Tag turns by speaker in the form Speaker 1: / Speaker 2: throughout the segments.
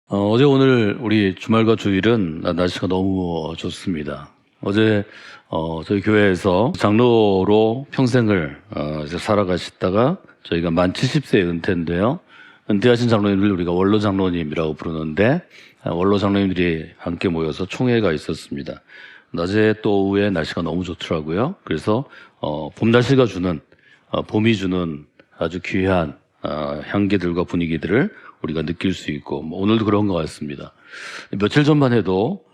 Speaker 1: 어제 오늘 우리 주말과 주일은 날씨가 너무 좋습니다. 어제 저희 교회에서 장로로 평생을 이제 살아가시다가 저희가 만 70세 은퇴인데요. 은퇴하신 장로님들 우리가 원로 장로님이라고 부르는데 원로 장로님들이 함께 모여서 총회가 있었습니다. 낮에 또 오후에 날씨가 너무 좋더라고요. 그래서 봄 날씨가 주는 봄이 주는 아주 귀한 향기들과 분위기들을 우리가 느낄 수 있고 오늘도 그런 것 같습니다. 며칠 전만 해도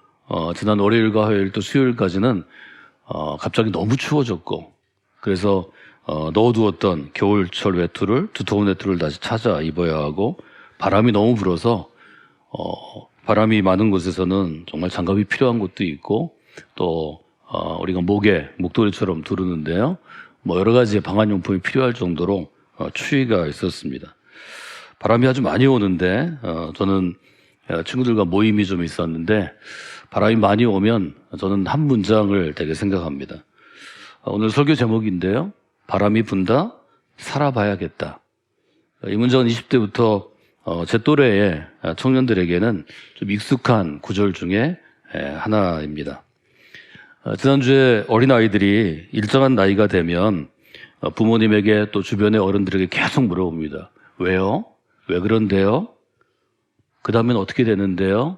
Speaker 1: 지난 월요일과 화요일 또 수요일까지는 갑자기 너무 추워졌고 그래서 넣어두었던 겨울철 외투를 두터운 외투를 다시 찾아 입어야 하고 바람이 너무 불어서 바람이 많은 곳에서는 정말 장갑이 필요한 곳도 있고 또 우리가 목에 목도리처럼 두르는데요. 여러 가지 방한용품이 필요할 정도로 추위가 있었습니다. 바람이 아주 많이 오는데 저는 친구들과 모임이 좀 있었는데 바람이 많이 오면 저는 한 문장을 되게 생각합니다. 오늘 설교 제목인데요. 바람이 분다 살아봐야겠다. 이 문장은 20대부터 제 또래의 청년들에게는 좀 익숙한 구절 중에 하나입니다. 지난주에 어린아이들이 일정한 나이가 되면 부모님에게 또 주변의 어른들에게 계속 물어봅니다. 왜요? 왜 그런데요? 그 다음엔 어떻게 되는데요?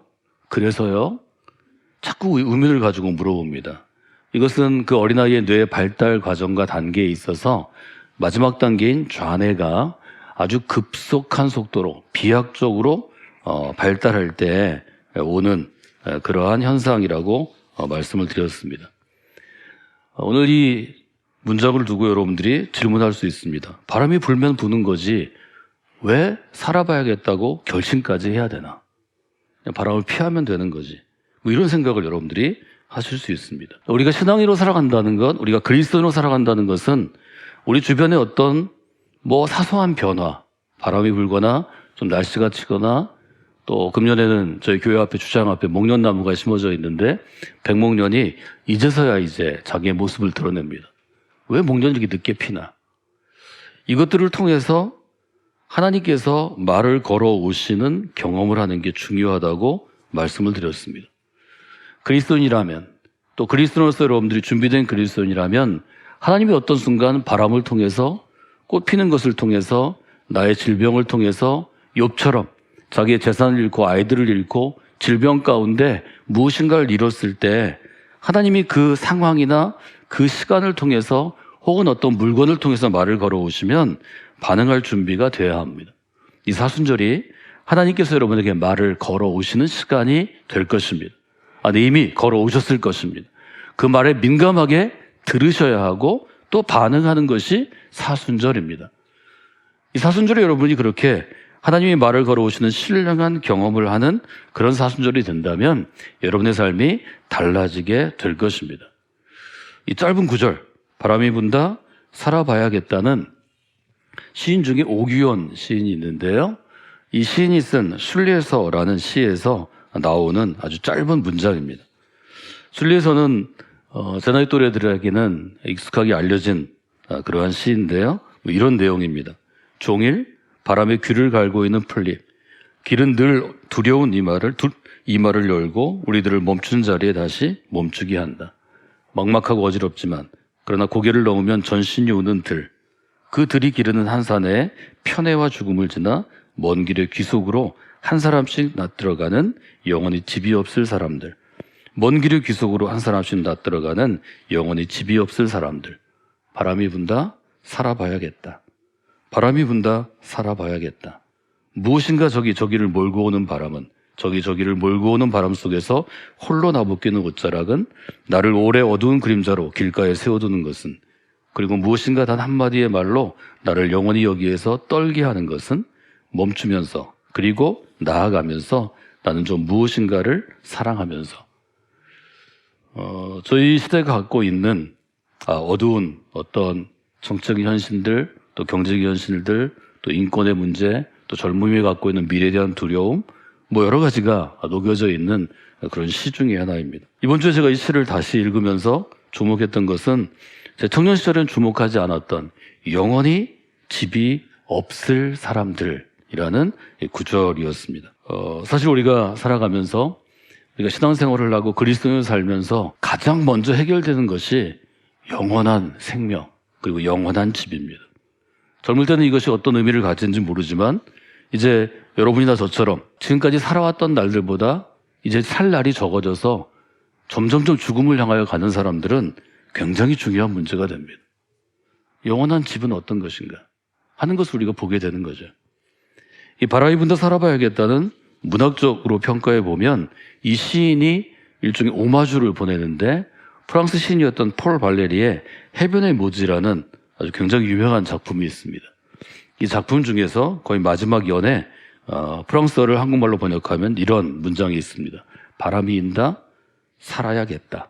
Speaker 1: 그래서요? 자꾸 의문을 가지고 물어봅니다. 이것은 그 어린아이의 뇌 발달 과정과 단계에 있어서 마지막 단계인 좌뇌가 아주 급속한 속도로 비약적으로 발달할 때 오는 그러한 현상이라고 말씀을 드렸습니다. 오늘 이 문장을 두고 여러분들이 질문할 수 있습니다. 바람이 불면 부는 거지 왜 살아봐야겠다고 결심까지 해야 되나? 그냥 바람을 피하면 되는 거지. 이런 생각을 여러분들이 하실 수 있습니다. 우리가 신앙인으로 살아간다는 것, 우리가 그리스도인으로 살아간다는 것은 우리 주변에 어떤 사소한 변화, 바람이 불거나 좀 날씨가 치거나 또 금년에는 저희 교회 앞에 주차장 앞에 목련나무가 심어져 있는데 백목련이 이제서야 이제 자기의 모습을 드러냅니다. 왜 목련이 이렇게 늦게 피나? 이것들을 통해서 하나님께서 말을 걸어오시는 경험을 하는 게 중요하다고 말씀을 드렸습니다. 그리스도인이라면 또 그리스도인으로서 여러분들이 준비된 그리스도인이라면 하나님이 어떤 순간 바람을 통해서 꽃 피는 것을 통해서 나의 질병을 통해서 욥처럼 자기의 재산을 잃고 아이들을 잃고 질병 가운데 무엇인가를 잃었을 때 하나님이 그 상황이나 그 시간을 통해서 혹은 어떤 물건을 통해서 말을 걸어오시면 반응할 준비가 되어야 합니다. 이 사순절이 하나님께서 여러분에게 말을 걸어오시는 시간이 될 것입니다. 이미 걸어오셨을 것입니다. 그 말에 민감하게 들으셔야 하고 또 반응하는 것이 사순절입니다. 이 사순절에 여러분이 그렇게 하나님이 말을 걸어오시는 신령한 경험을 하는 그런 사순절이 된다면 여러분의 삶이 달라지게 될 것입니다. 이 짧은 구절, 바람이 분다 살아봐야겠다는 시인 중에 오규원 시인이 있는데요. 이 시인이 쓴 순례서라는 시에서 나오는 아주 짧은 문장입니다. 순례서는 제 나이 또래들에게는 익숙하게 알려진 그러한 시인데요. 이런 내용입니다. 종일 바람에 귀를 갈고 있는 풀잎, 길은 늘 두려운 이마를 열고 우리들을 멈춘 자리에 다시 멈추게 한다. 막막하고 어지럽지만 그러나 고개를 넘으면 전신이 오는 들, 그 들이 기르는 한산에 편애와 죽음을 지나 먼 길의 귀속으로 한 사람씩 낯들어가는 영원히 집이 없을 사람들. 먼 길의 귀속으로 한 사람씩 낯들어가는 영원히 집이 없을 사람들. 바람이 분다 살아봐야겠다. 바람이 분다 살아봐야겠다. 무엇인가 저기를 몰고 오는 바람은 저기를 몰고 오는 바람 속에서 홀로 나부끼는 옷자락은 나를 오래 어두운 그림자로 길가에 세워두는 것은 그리고 무엇인가 단 한마디의 말로 나를 영원히 여기에서 떨게 하는 것은 멈추면서 그리고 나아가면서 나는 좀 무엇인가를 사랑하면서 저희 시대가 갖고 있는 어두운 어떤 정적인 현실들 또 경제적 현실들 또 인권의 문제 또 젊음이 갖고 있는 미래에 대한 두려움 여러 가지가 녹여져 있는 그런 시 중에 하나입니다. 이번 주에 제가 이 시를 다시 읽으면서 주목했던 것은 제 청년 시절엔 주목하지 않았던 영원히 집이 없을 사람들 이라는 구절이었습니다. 사실 우리가 살아가면서 우리가 신앙생활을 하고 그리스도인을 살면서 가장 먼저 해결되는 것이 영원한 생명 그리고 영원한 집입니다. 젊을 때는 이것이 어떤 의미를 가지는지 모르지만 이제 여러분이나 저처럼 지금까지 살아왔던 날들보다 이제 살 날이 적어져서 점점점 죽음을 향하여 가는 사람들은 굉장히 중요한 문제가 됩니다. 영원한 집은 어떤 것인가 하는 것을 우리가 보게 되는 거죠. 이 바람이 분다 살아봐야겠다는 문학적으로 평가해 보면 이 시인이 일종의 오마주를 보내는데 프랑스 시인이었던 폴 발레리의 해변의 모지라는 아주 굉장히 유명한 작품이 있습니다. 이 작품 중에서 거의 마지막 연에 프랑스어를 한국말로 번역하면 이런 문장이 있습니다. 바람이 인다 살아야겠다.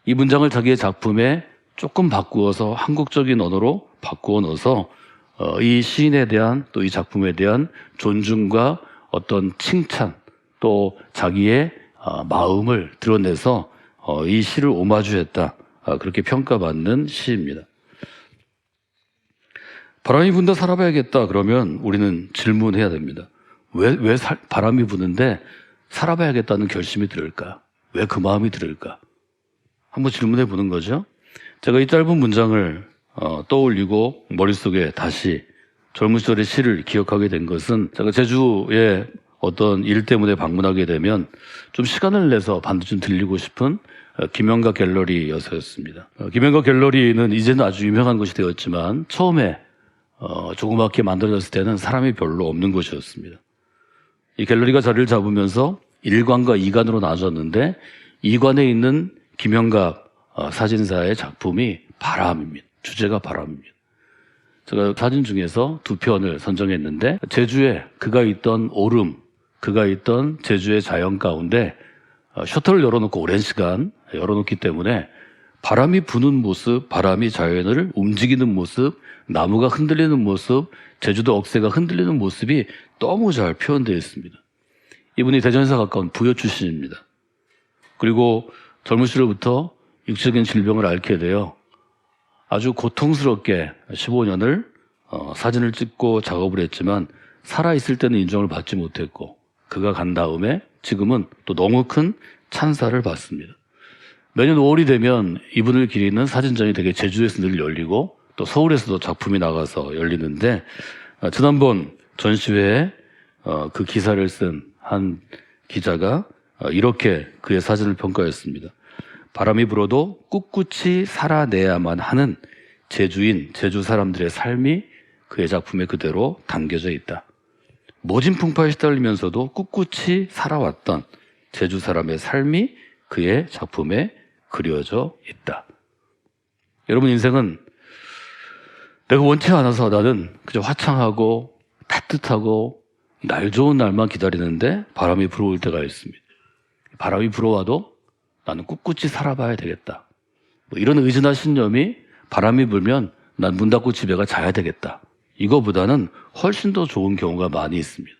Speaker 1: 이 문장을 자기의 작품에 조금 바꾸어서 한국적인 언어로 바꾸어 넣어서 이 시인에 대한 또 이 작품에 대한 존중과 어떤 칭찬 또 자기의 마음을 드러내서 이 시를 오마주했다. 그렇게 평가받는 시입니다. 바람이 분다 살아봐야겠다 그러면 우리는 질문해야 됩니다. 왜 바람이 부는데 살아봐야겠다는 결심이 들을까? 왜 그 마음이 들을까? 한번 질문해 보는 거죠. 제가 이 짧은 문장을 떠올리고 머릿속에 다시 젊은 시절의 시를 기억하게 된 것은 제가 제주에 어떤 일 때문에 방문하게 되면 좀 시간을 내서 반드시 좀 들리고 싶은 김연가 갤러리여서였습니다. 김연가 갤러리는 이제는 아주 유명한 곳이 되었지만 처음에 조그맣게 만들어졌을 때는 사람이 별로 없는 곳이었습니다. 이 갤러리가 자리를 잡으면서 1관과 2관으로 나눠졌는데 2관에 있는 김연가 사진사의 작품이 바람입니다. 주제가 바람입니다. 제가 사진 중에서 2편을 선정했는데 제주에 그가 있던 오름, 그가 있던 제주의 자연 가운데 셔터를 열어놓고 오랜 시간 열어놓기 때문에 바람이 부는 모습, 바람이 자연을 움직이는 모습, 나무가 흔들리는 모습, 제주도 억새가 흔들리는 모습이 너무 잘 표현되어 있습니다. 이분이 대전에서 가까운 부여 출신입니다. 그리고 젊은 시절부터 육체적인 질병을 앓게 되어 아주 고통스럽게 15년을 사진을 찍고 작업을 했지만 살아있을 때는 인정을 받지 못했고 그가 간 다음에 지금은 또 너무 큰 찬사를 받습니다. 매년 5월이 되면 이분을 기리는 사진전이 되게 제주에서 늘 열리고 또 서울에서도 작품이 나가서 열리는데 지난번 전시회에 그 기사를 쓴 한 기자가 이렇게 그의 사진을 평가했습니다. 바람이 불어도 꿋꿋이 살아내야만 하는 제주인, 제주 사람들의 삶이 그의 작품에 그대로 담겨져 있다. 모진 풍파에 시달리면서도 꿋꿋이 살아왔던 제주 사람의 삶이 그의 작품에 그려져 있다. 여러분 인생은 내가 원치 않아서 나는 그저 화창하고 따뜻하고 날 좋은 날만 기다리는데 바람이 불어올 때가 있습니다. 바람이 불어와도 나는 꿋꿋이 살아봐야 되겠다. 이런 의지나 신념이 바람이 불면 난 문 닫고 집에 가 자야 되겠다. 이거보다는 훨씬 더 좋은 경우가 많이 있습니다.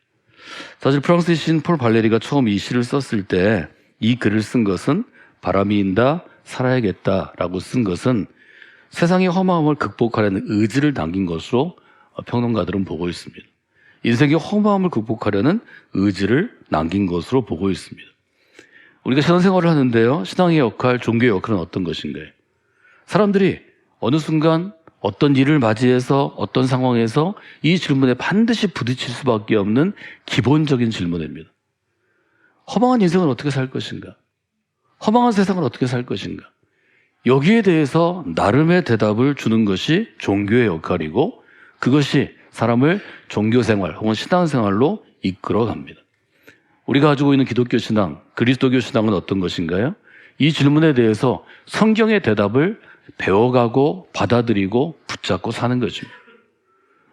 Speaker 1: 사실 프랑스 시인 폴 발레리가 처음 이 시를 썼을 때 이 글을 쓴 것은 바람이 인다 살아야겠다라고 쓴 것은 세상의 허망함을 극복하려는 의지를 남긴 것으로 평론가들은 보고 있습니다. 인생의 허무함을 극복하려는 의지를 남긴 것으로 보고 있습니다. 우리가 신앙생활을 하는데요. 신앙의 역할, 종교의 역할은 어떤 것인가요? 사람들이 어느 순간 어떤 일을 맞이해서 어떤 상황에서 이 질문에 반드시 부딪힐 수밖에 없는 기본적인 질문입니다. 허망한 인생은 어떻게 살 것인가? 허망한 세상은 어떻게 살 것인가? 여기에 대해서 나름의 대답을 주는 것이 종교의 역할이고 그것이 사람을 종교생활 혹은 신앙생활로 이끌어갑니다. 우리가 가지고 있는 기독교 신앙, 그리스도교 신앙은 어떤 것인가요? 이 질문에 대해서 성경의 대답을 배워가고 받아들이고 붙잡고 사는 것입니다.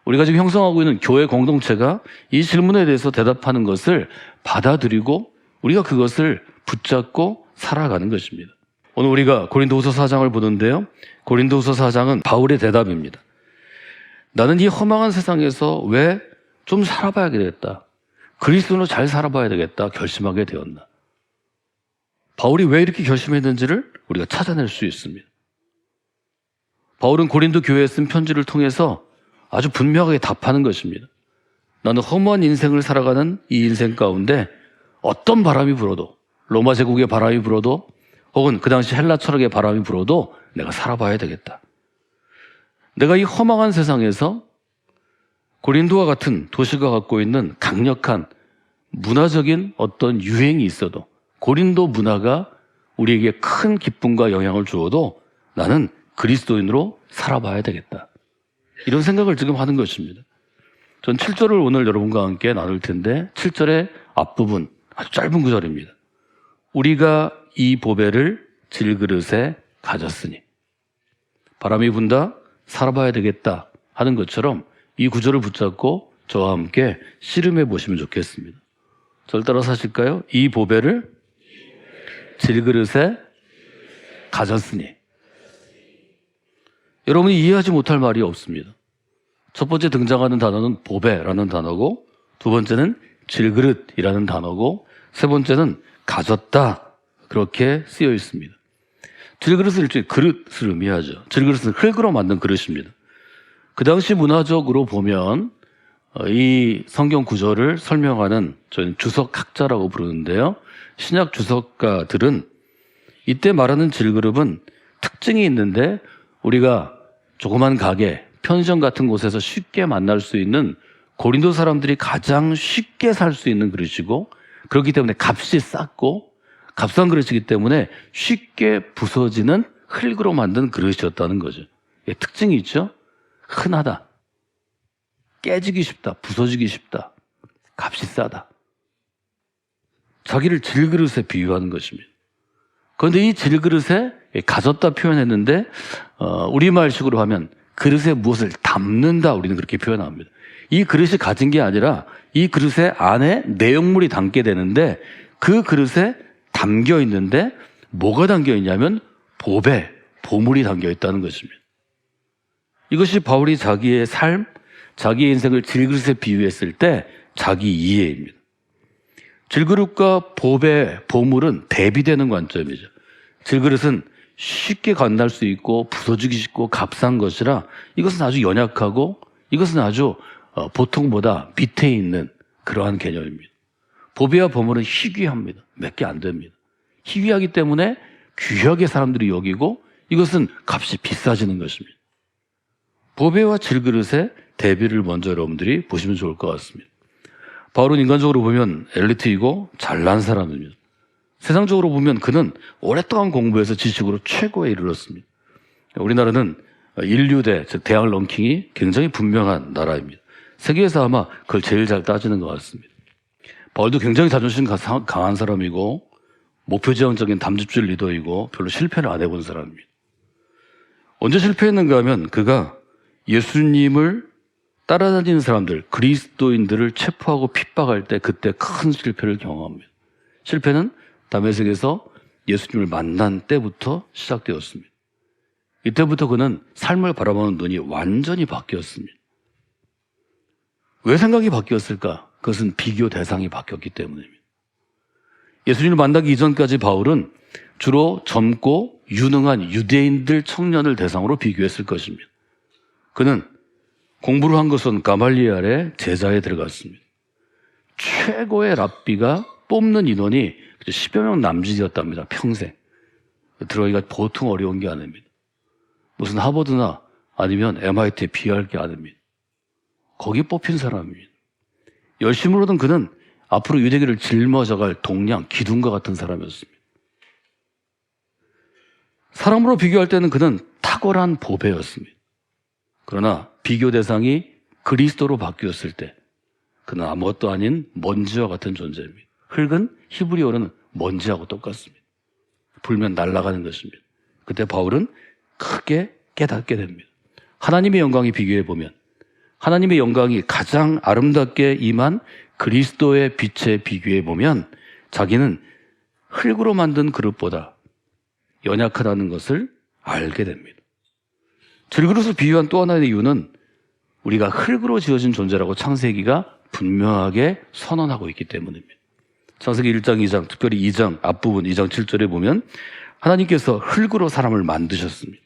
Speaker 1: 우리가 지금 형성하고 있는 교회 공동체가 이 질문에 대해서 대답하는 것을 받아들이고 우리가 그것을 붙잡고 살아가는 것입니다. 오늘 우리가 고린도후서 4장을 보는데요. 고린도후서 4장은 바울의 대답입니다. 나는 이 허망한 세상에서 왜 좀 살아봐야 되겠다. 그리스도로 잘 살아봐야 되겠다. 결심하게 되었나. 바울이 왜 이렇게 결심했는지를 우리가 찾아낼 수 있습니다. 바울은 고린도 교회에 쓴 편지를 통해서 아주 분명하게 답하는 것입니다. 나는 허무한 인생을 살아가는 이 인생 가운데 어떤 바람이 불어도, 로마 제국의 바람이 불어도, 혹은 그 당시 헬라 철학의 바람이 불어도 내가 살아봐야 되겠다. 내가 이 허망한 세상에서 고린도와 같은 도시가 갖고 있는 강력한 문화적인 어떤 유행이 있어도, 고린도 문화가 우리에게 큰 기쁨과 영향을 주어도 나는 그리스도인으로 살아봐야 되겠다. 이런 생각을 지금 하는 것입니다. 전 7절을 오늘 여러분과 함께 나눌 텐데 7절의 앞부분 아주 짧은 구절입니다. 우리가 이 보배를 질그릇에 가졌으니. 바람이 분다, 살아봐야 되겠다 하는 것처럼 이 구절을 붙잡고 저와 함께 씨름해 보시면 좋겠습니다. 저를 따라서 하실까요? 이 보배를 질그릇에 가졌으니. 여러분이 이해하지 못할 말이 없습니다. 첫 번째 등장하는 단어는 보배라는 단어고, 두 번째는 질그릇이라는 단어고, 세 번째는 가졌다, 그렇게 쓰여 있습니다. 질그릇은 일종의 그릇을 의미하죠. 질그릇은 흙으로 만든 그릇입니다. 그 당시 문화적으로 보면 이 성경 구절을 설명하는 저희는 주석학자라고 부르는데요. 신약 주석가들은 이때 말하는 질그릇은 특징이 있는데, 우리가 조그만 가게, 편의점 같은 곳에서 쉽게 만날 수 있는, 고린도 사람들이 가장 쉽게 살 수 있는 그릇이고, 그렇기 때문에 값이 쌌고 값싼 그릇이기 때문에 쉽게 부서지는 흙으로 만든 그릇이었다는 거죠. 특징이 있죠. 흔하다, 깨지기 쉽다, 부서지기 쉽다, 값이 싸다. 자기를 질그릇에 비유하는 것입니다. 그런데 이 질그릇에 가졌다 표현했는데 우리말식으로 하면 그릇에 무엇을 담는다, 우리는 그렇게 표현합니다. 이 그릇이 가진 게 아니라 이 그릇에 안에 내용물이 담게 되는데, 그 그릇에 담겨 있는데 뭐가 담겨 있냐면 보배, 보물이 담겨 있다는 것입니다. 이것이 바울이 자기의 삶, 자기의 인생을 질그릇에 비유했을 때 자기 이해입니다. 질그릇과 보배, 보물은 대비되는 관점이죠. 질그릇은 쉽게 건날 수 있고 부서지기 쉽고 값싼 것이라 이것은 아주 연약하고, 이것은 아주 보통보다 밑에 있는 그러한 개념입니다. 보배와 보물은 희귀합니다. 몇 개 안 됩니다. 희귀하기 때문에 귀하게 사람들이 여기고 이것은 값이 비싸지는 것입니다. 보배와 질그릇의 대비를 먼저 여러분들이 보시면 좋을 것 같습니다. 바울은 인간적으로 보면 엘리트이고 잘난 사람입니다. 세상적으로 보면 그는 오랫동안 공부해서 지식으로 최고에 이르렀습니다. 우리나라는 인류대, 즉 대학 랭킹이 굉장히 분명한 나라입니다. 세계에서 아마 그걸 제일 잘 따지는 것 같습니다. 바울도 굉장히 자존심 강한 사람이고 목표지향적인 담즙질 리더이고 별로 실패를 안 해본 사람입니다. 언제 실패했는가 하면 그가 예수님을 따라다니는 사람들, 그리스도인들을 체포하고 핍박할 때 그때 큰 실패를 경험합니다. 실패는 다메섹에서 예수님을 만난 때부터 시작되었습니다. 이때부터 그는 삶을 바라보는 눈이 완전히 바뀌었습니다. 왜 생각이 바뀌었을까? 그것은 비교 대상이 바뀌었기 때문입니다. 예수님을 만나기 이전까지 바울은 주로 젊고 유능한 유대인들 청년을 대상으로 비교했을 것입니다. 그는 공부를 한 것은 가말리엘의 제자에 들어갔습니다. 최고의 랍비가 뽑는 인원이 10여 명 남짓이었답니다. 평생. 들어가기가 보통 어려운 게 아닙니다. 무슨 하버드나 아니면 MIT에 비할 게 아닙니다. 거기 뽑힌 사람입니다. 열심으로든 그는 앞으로 유대교를 짊어져갈 동량, 기둥과 같은 사람이었습니다. 사람으로 비교할 때는 그는 탁월한 보배였습니다. 그러나 비교 대상이 그리스도로 바뀌었을 때 그는 아무것도 아닌 먼지와 같은 존재입니다. 흙은 히브리어로는 먼지하고 똑같습니다. 불면 날아가는 것입니다. 그때 바울은 크게 깨닫게 됩니다. 하나님의 영광이 비교해보면 하나님의 영광이 가장 아름답게 임한 그리스도의 빛에 비교해보면 자기는 흙으로 만든 그릇보다 연약하다는 것을 알게 됩니다. 질그릇을 비유한 또 하나의 이유는 우리가 흙으로 지어진 존재라고 창세기가 분명하게 선언하고 있기 때문입니다. 창세기 1장, 2장, 특별히 2장 앞부분 2장 7절에 보면 하나님께서 흙으로 사람을 만드셨습니다.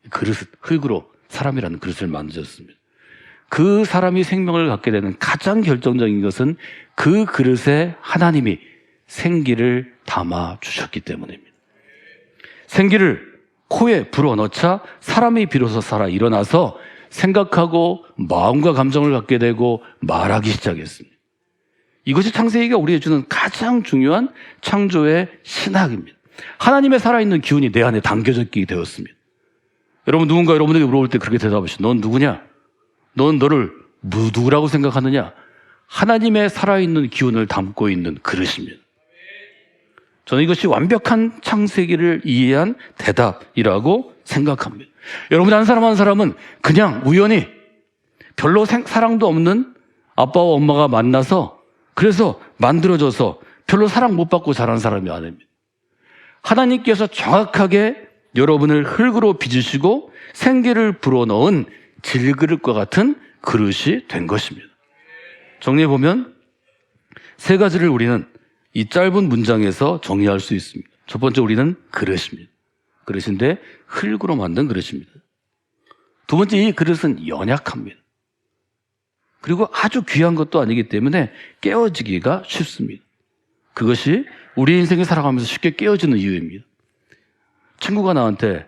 Speaker 1: 그릇, 흙으로 사람이라는 그릇을 만드셨습니다. 그 사람이 생명을 갖게 되는 가장 결정적인 것은 그 그릇에 하나님이 생기를 담아 주셨기 때문입니다. 생기를 코에 불어넣자 사람이 비로소 살아 일어나서 생각하고 마음과 감정을 갖게 되고 말하기 시작했습니다. 이것이 창세기가 우리에게 주는 가장 중요한 창조의 신학입니다. 하나님의 살아있는 기운이 내 안에 담겨졌게 되었습니다. 여러분, 누군가 여러분에게 물어볼 때 그렇게 대답하시죠. 넌 누구냐? 넌 너를 누구라고 생각하느냐? 하나님의 살아있는 기운을 담고 있는 그릇입니다. 저는 이것이 완벽한 창세기를 이해한 대답이라고 생각합니다. 여러분, 한 사람 한 사람은 그냥 우연히 별로 사랑도 없는 아빠와 엄마가 만나서 그래서 만들어져서 별로 사랑 못 받고 자란 사람이 아닙니다. 하나님께서 정확하게 여러분을 흙으로 빚으시고 생기를 불어넣은 질그릇과 같은 그릇이 된 것입니다. 정리해보면 세 가지를 우리는 이 짧은 문장에서 정리할 수 있습니다. 첫 번째, 우리는 그릇입니다. 그릇인데 흙으로 만든 그릇입니다. 두 번째, 이 그릇은 연약합니다. 그리고 아주 귀한 것도 아니기 때문에 깨어지기가 쉽습니다. 그것이 우리 인생에 살아가면서 쉽게 깨어지는 이유입니다. 친구가 나한테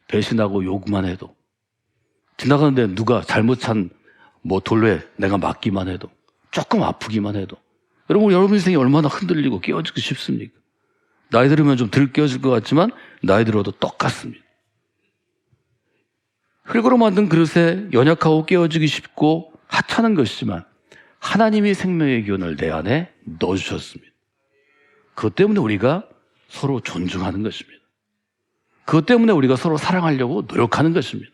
Speaker 1: 배신하고 욕만 해도, 지나가는데 누가 잘못 찬 돌에 내가 맞기만 해도, 조금 아프기만 해도, 여러분 인생이 얼마나 흔들리고 깨어지기 쉽습니까? 나이 들으면 좀 덜 깨어질 것 같지만 나이 들어도 똑같습니다. 흙으로 만든 그릇에 연약하고 깨어지기 쉽고 하찮은 것이지만 하나님이 생명의 기운을 내 안에 넣어주셨습니다. 그것 때문에 우리가 서로 존중하는 것입니다. 그것 때문에 우리가 서로 사랑하려고 노력하는 것입니다.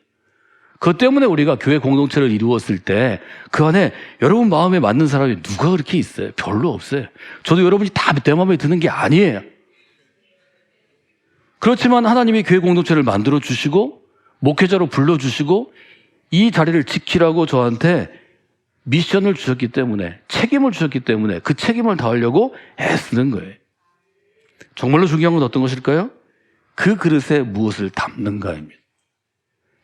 Speaker 1: 그것 때문에 우리가 교회 공동체를 이루었을 때 그 안에 여러분 마음에 맞는 사람이 누가 그렇게 있어요? 별로 없어요. 저도 여러분이 다 내 마음에 드는 게 아니에요. 그렇지만 하나님이 교회 공동체를 만들어 주시고 목회자로 불러주시고 이 자리를 지키라고 저한테 미션을 주셨기 때문에, 책임을 주셨기 때문에 그 책임을 다하려고 애쓰는 거예요. 정말로 중요한 건 어떤 것일까요? 그 그릇에 무엇을 담는가입니다.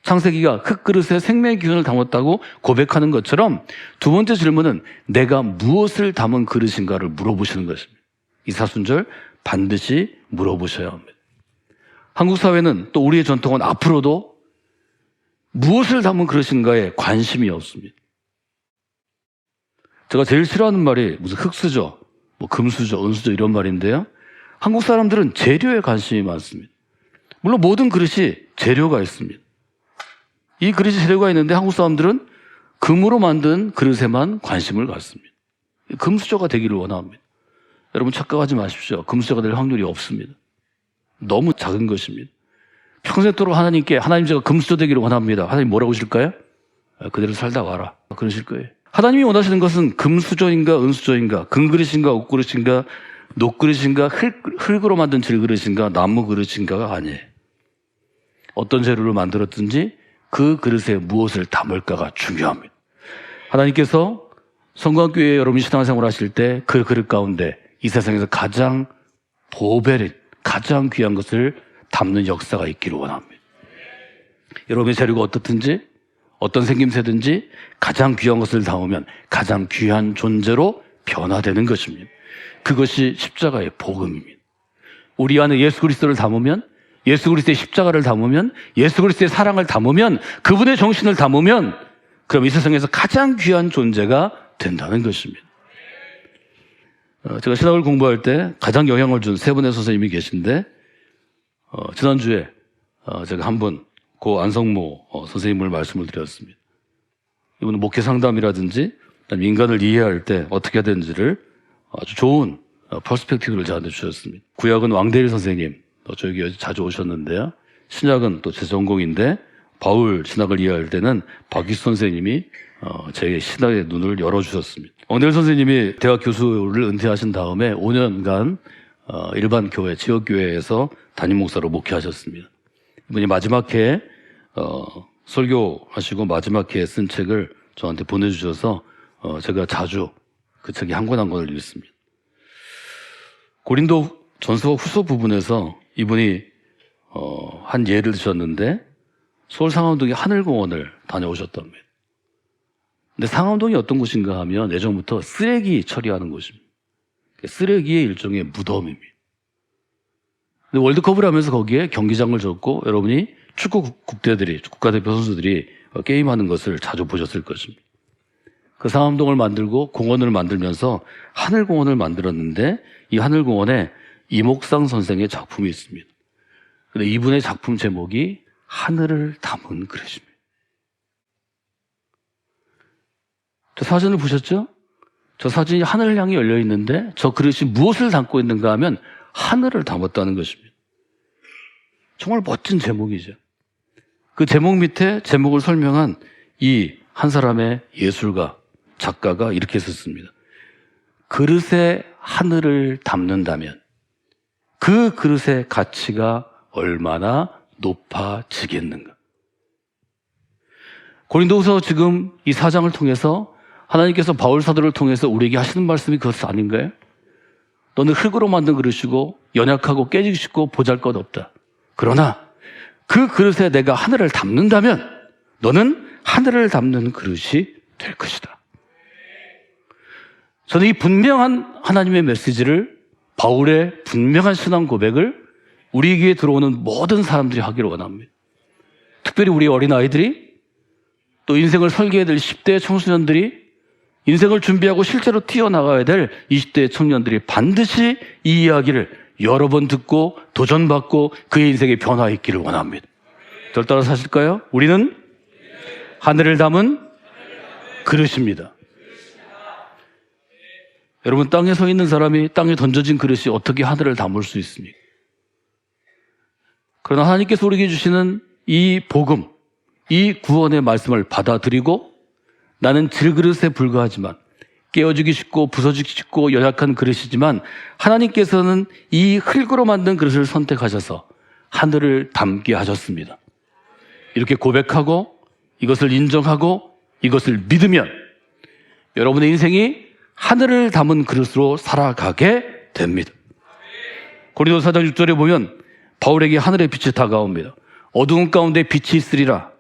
Speaker 1: 창세기가 흙그릇에 생명의 기운을 담았다고 고백하는 것처럼 두 번째 질문은 내가 무엇을 담은 그릇인가를 물어보시는 것입니다. 이사순절 반드시 물어보셔야 합니다. 한국 사회는 또 우리의 전통은 앞으로도 무엇을 담은 그릇인가에 관심이 없습니다. 제가 제일 싫어하는 말이 무슨 흙수저, 금수저, 은수저 이런 말인데요. 한국 사람들은 재료에 관심이 많습니다. 물론 모든 그릇이 재료가 있습니다. 이 그릇이 재료가 있는데 한국 사람들은 금으로 만든 그릇에만 관심을 갖습니다. 금수저가 되기를 원합니다. 여러분 착각하지 마십시오. 금수저가 될 확률이 없습니다. 너무 작은 것입니다. 평생토록 하나님께 하나님 제가 금수저 되기를 원합니다. 하나님 뭐라고 하실까요? 그대로 살다 와라. 그러실 거예요. 하나님이 원하시는 것은 금수저인가 은수저인가, 금그릇인가 옥그릇인가, 녹그릇인가, 흙으로 만든 질그릇인가, 나무 그릇인가가 아니에요. 어떤 재료로 만들었든지 그 그릇에 무엇을 담을까가 중요합니다. 하나님께서 성광교회에 여러분이 신앙생활 하실 때 그 그릇 가운데 이 세상에서 가장 보배를, 가장 귀한 것을 담는 역사가 있기를 원합니다. 여러분의 재료가 어떻든지 어떤 생김새든지 가장 귀한 것을 담으면 가장 귀한 존재로 변화되는 것입니다. 그것이 십자가의 복음입니다. 우리 안에 예수 그리스도를 담으면, 예수 그리스도의 십자가를 담으면, 예수 그리스도의 사랑을 담으면, 그분의 정신을 담으면 그럼 이 세상에서 가장 귀한 존재가 된다는 것입니다. 제가 신학을 공부할 때 가장 영향을 준 세 분의 선생님이 계신데 지난주에 제가 한 분, 고 안성모 선생님을 말씀을 드렸습니다. 이분은 목회 상담이라든지 인간을 이해할 때 어떻게 해야 되는지를 아주 좋은 퍼스펙티브를 저한테 주셨습니다. 구약은 왕대일 선생님, 저에게 자주 오셨는데요. 신약은 또 제 전공인데 바울 신학을 이해할 때는 박희수 선생님이 제 신학의 눈을 열어주셨습니다. 왕대일 선생님이 대학 교수를 은퇴하신 다음에 5년간 일반 교회, 지역교회에서 담임 목사로 목회하셨습니다. 이분이 마지막 해에 설교하시고 마지막 해에 쓴 책을 저한테 보내주셔서 제가 자주 그 책이 한 권 한 권을 읽습니다. 고린도 전서 후서 부분에서 이분이 한 예를 드셨는데 서울 상암동의 하늘공원을 다녀오셨답니다. 근데 상암동이 어떤 곳인가 하면 예전부터 쓰레기 처리하는 곳입니다. 쓰레기의 일종의 무덤입니다. 근데 월드컵을 하면서 거기에 경기장을 줬고 여러분이 축구 국대들이, 국가대표 선수들이 게임하는 것을 자주 보셨을 것입니다. 그 상암동을 만들고 공원을 만들면서 하늘공원을 만들었는데 이 하늘공원에 이목상 선생의 작품이 있습니다. 근데 이분의 작품 제목이 하늘을 담은 그릇입니다. 저 사진을 보셨죠? 저 사진이 하늘을 향해 열려 있는데 저 그릇이 무엇을 담고 있는가 하면 하늘을 담았다는 것입니다. 정말 멋진 제목이죠. 그 제목 밑에 제목을 설명한 이 한 사람의 예술가, 작가가 이렇게 썼습니다. 그릇에 하늘을 담는다면 그 그릇의 가치가 얼마나 높아지겠는가. 고린도후서 지금 이 4장을 통해서 하나님께서 바울 사도를 통해서 우리에게 하시는 말씀이 그것 아닌가요? 너는 흙으로 만든 그릇이고 연약하고 깨지기 쉽고 보잘것없다. 그러나 그 그릇에 내가 하늘을 담는다면 너는 하늘을 담는 그릇이 될 것이다. 저는 이 분명한 하나님의 메시지를, 바울의 분명한 신앙 고백을 우리에게 들어오는 모든 사람들이 하기를 원합니다. 특별히 우리 어린아이들이, 또 인생을 설계해야 될 10대 청소년들이, 인생을 준비하고 실제로 튀어나가야 될 20대 청년들이 반드시 이 이야기를 여러 번 듣고 도전받고 그의 인생에 변화 있기를 원합니다. 저를 따라 사실까요? 우리는 하늘을 담은 그릇입니다. 여러분, 땅에 서 있는 사람이 땅에 던져진 그릇이 어떻게 하늘을 담을 수 있습니까? 그러나 하나님께서 우리에게 주시는 이 복음, 이 구원의 말씀을 받아들이고 나는 질그릇에 불과하지만 깨어지기 쉽고 부서지기 쉽고 연약한 그릇이지만 하나님께서는 이 흙으로 만든 그릇을 선택하셔서 하늘을 담게 하셨습니다. 이렇게 고백하고 이것을 인정하고 이것을 믿으면 여러분의 인생이 하늘을 담은 그릇으로 살아가게 됩니다. 고린도서 4장 6절에 보면 바울에게 하늘의 빛이 다가옵니다. 어두운 가운데 빛이 있으리라.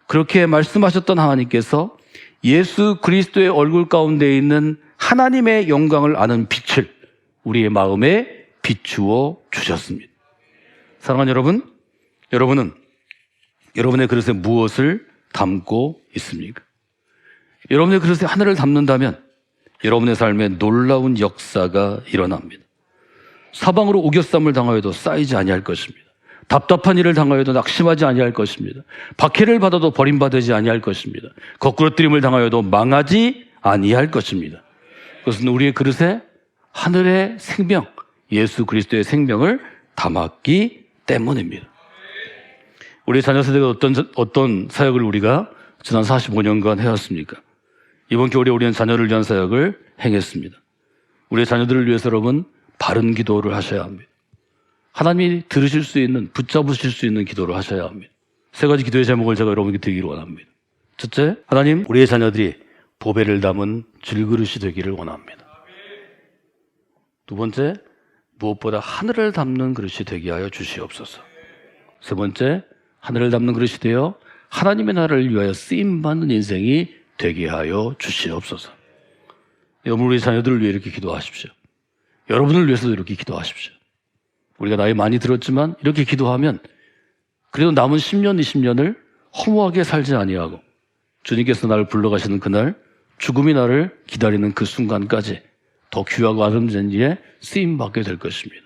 Speaker 1: 그렇게 말씀하셨던 하나님께서 예수 그리스도의 얼굴 가운데 있는 하나님의 영광을 아는 빛을 우리의 마음에 비추어 주셨습니다. 사랑하는 여러분, 여러분은 여러분의 그릇에 무엇을 담고 있습니까? 여러분의 그릇에 하늘을 담는다면 여러분의 삶에 놀라운 역사가 일어납니다. 사방으로 우겨쌈을 당하여도 쌓이지 아니할 것입니다. 답답한 일을 당하여도 낙심하지 아니할 것입니다. 박해를 받아도 버림받지 아니할 것입니다. 거꾸로뜨림을 당하여도 망하지 아니할 것입니다. 그것은 우리의 그릇에 하늘의 생명, 예수 그리스도의 생명을 담았기 때문입니다. 우리 자녀 세대가 어떤 사역을 우리가 지난 45년간 해왔습니까? 이번 겨울에 우리는 자녀를 위한 사역을 행했습니다. 우리의 자녀들을 위해서 여러분 바른 기도를 하셔야 합니다. 하나님이 들으실 수 있는, 붙잡으실 수 있는 기도를 하셔야 합니다. 세 가지 기도의 제목을 제가 여러분께 드리기를 원합니다. 첫째, 하나님, 우리의 자녀들이 보배를 담은 질그릇이 되기를 원합니다. 두 번째, 무엇보다 하늘을 담는 그릇이 되게 하여 주시옵소서. 세 번째, 하늘을 담는 그릇이 되어 하나님의 나라를 위하여 쓰임받는 인생이 되게 하여 주시옵소서. 여러분, 우리 자녀들을 위해 이렇게 기도하십시오. 여러분을 위해서도 이렇게 기도하십시오. 우리가 나이 많이 들었지만 이렇게 기도하면 그래도 남은 10년, 20년을 허무하게 살지 아니하고 주님께서 나를 불러가시는 그날, 죽음이 나를 기다리는 그 순간까지 더 귀하고 아름다운 일에 쓰임받게 될 것입니다.